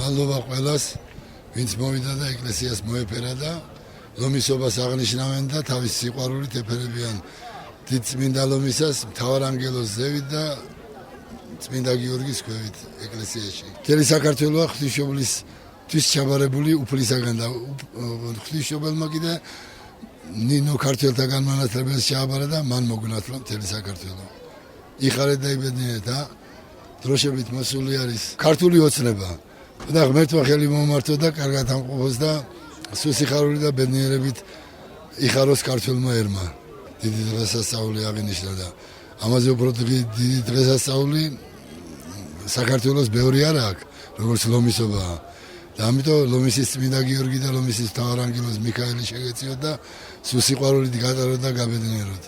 მადლობა ყველას, ვინც მოვიდა და ეკლესიას მოეფერა და ლომისობას აღნიშნავენ და თავის სიყვარულით ეფერებიან დიდ წმინდა ლომისას, მთავარ ანგელოზ ზევით და წმინდა გიორგის ქვევით ეკლესიაში. მთელი საქართველოა ღვთისმშობლისთვის ჩაბარებული უფლისაგან და ღვთისმშობელმა კიდე ნინო ქართველთა განმანათლებელს ჩააბარა და მან მოგნათლა მთელი საქართველო. იხარეთ და იბედნიერეთ და დროშებით მოსული არის ქართული ოცნება. და ღმერთმა ხელი მომართო და კარგად ამყოფოს და სუსიხარული და ბედნიერებით იხაროს ქართველმა ერმა. დიდი დღესასწაული აღინიშნა და ამაზე უფრო დიდი დღესასწაული საქართველოს ბევრი არ აქვს, როგორც ლომისობაა. და ამიტომ ლომისის წმინდა გიორგი და ლომისის მთავარ ანგელოზ მიქაელი შეგეციოთ და სუსიყვარულით გატაროთ და გაბედნიეროთ.